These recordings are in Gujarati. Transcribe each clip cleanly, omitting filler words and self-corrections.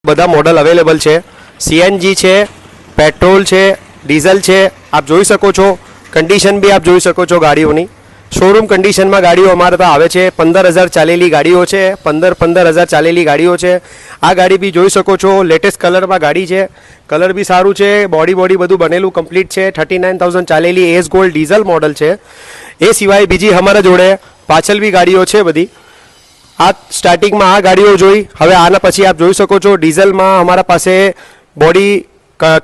બધા મોડલ અવેલેબલ છે। સીએનજી છે, પેટ્રોલ છે, ડીઝલ છે। આપ જોઈ શકો છો, કન્ડિશન બી આપ જોઈ શકો છો ગાડીઓની। શોરૂમ કન્ડિશનમાં ગાડીઓ અમારે ત્યાં આવે છે। 15,000 ચાલેલી ગાડીઓ છે, 15,000 ચાલેલી ગાડીઓ છે। આ ગાડી બી જોઈ શકો છો, લેટેસ્ટ કલરમાં ગાડી છે, કલર બી સારું છે, બોડી બધું બનેલું કમ્પ્લીટ છે। 39,000 ચાલેલી એસ ગોલ્ડ ડીઝલ મોડલ છે। એ સિવાય બીજી અમારા જોડે પાછળ બી ગાડીઓ છે બધી। આ સ્ટાર્ટિંગમાં આ ગાડીઓ જોઈ, હવે આના પછી આપ જોઈ શકો છો ડીઝલમાં અમારા પાસે બોડી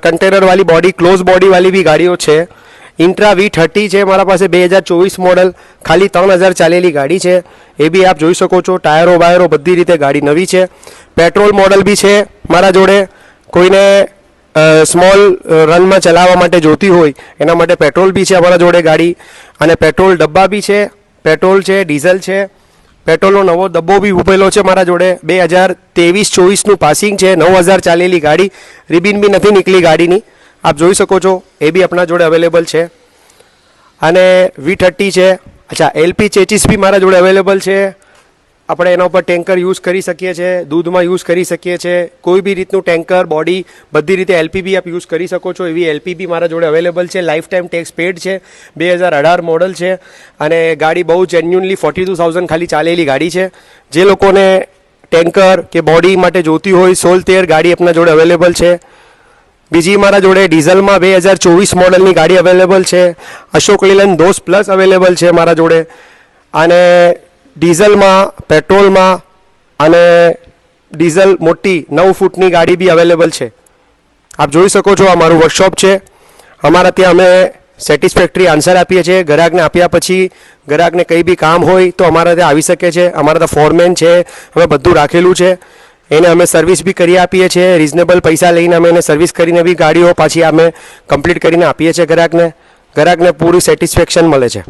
કન્ટેનરવાળી બોડી ક્લોઝ બોડીવાળી બી ગાડીઓ છે। ઇન્ટ્રા V30 છે મારા પાસે 2024 મોડલ, ખાલી 3,000 ચાલેલી ગાડી છે। એ બી આપ જોઈ શકો છો, ટાયરો વાયરો બધી રીતે ગાડી નવી છે। પેટ્રોલ મોડલ બી છે મારા જોડે, કોઈને સ્મોલ રનમાં ચલાવવા માટે જોતી હોય એના માટે પેટ્રોલ બી છે અમારા જોડે ગાડી। અને પેટ્રોલ ડબ્બા બી છે, પેટ્રોલ છે, ડીઝલ છે। પેટ્રોલનો નવો ડબ્બો બી ઉભેલો છે મારા જોડે। 2023-24નું પાસિંગ છે, 9,000 ચાલેલી ગાડી, રિબિન બી નથી નીકળી ગાડીની, આપ જોઈ શકો છો। એ બી આપણા જોડે અવેલેબલ છે। અને V30 છે। અચ્છા, એલપી ચેચીસ બી મારા જોડે અવેલેબલ છે। આપણે એના ઉપર ટેન્કર યુઝ કરી શકીએ છીએ, દૂધમાં યુઝ કરી શકીએ છીએ, કોઈ બી રીતનું ટેન્કર બોડી બધી રીતે એલપી બી આપ યુઝ કરી શકો છો। એવી એલપી બી મારા જોડે અવેલેબલ છે। લાઈફ ટાઈમ ટેક્સ પેડ છે, 2018 મોડલ છે। અને ગાડી બહુ જેન્યુનલી 42,000 ખાલી ચાલેલી ગાડી છે। જે લોકોને ટેન્કર કે બોડી માટે જોતી હોય 16-13 ગાડી આપણા જોડે અવેલેબલ છે। બીજી મારા જોડે ડીઝલમાં 2024 મોડલની ગાડી અવેલેબલ છે। અશોક લેલન દોસ્ત પ્લસ અવેલેબલ છે મારા જોડે। અને ડીઝલમાં, પેટ્રોલમાં અને ડીઝલ મોટી 9 ફૂટની ગાડી બી અવેલેબલ છે। આપ જોઈ શકો છો, આ મારું વર્કશોપ છે। અમારા ત્યાં અમે સેટિસ્ફેક્ટરી આન્સર આપીએ છીએ। ગ્રાહકને આપ્યા પછી ગ્રાહકને કંઈ બી કામ હોય તો અમારા ત્યાં આવી શકે છે। અમારા ત્યાં ફોરમેન છે, અમે બધું રાખેલું છે। એને અમે સર્વિસ બી કરી આપીએ છીએ, રિઝનેબલ પૈસા લઈને અમે એને સર્વિસ કરીને બી ગાડીઓ પાછી અમે કમ્પ્લીટ કરીને આપીએ છીએ ગ્રાહકને। ગ્રાહકને પૂરી સેટિસ્ફેક્શન મળે છે।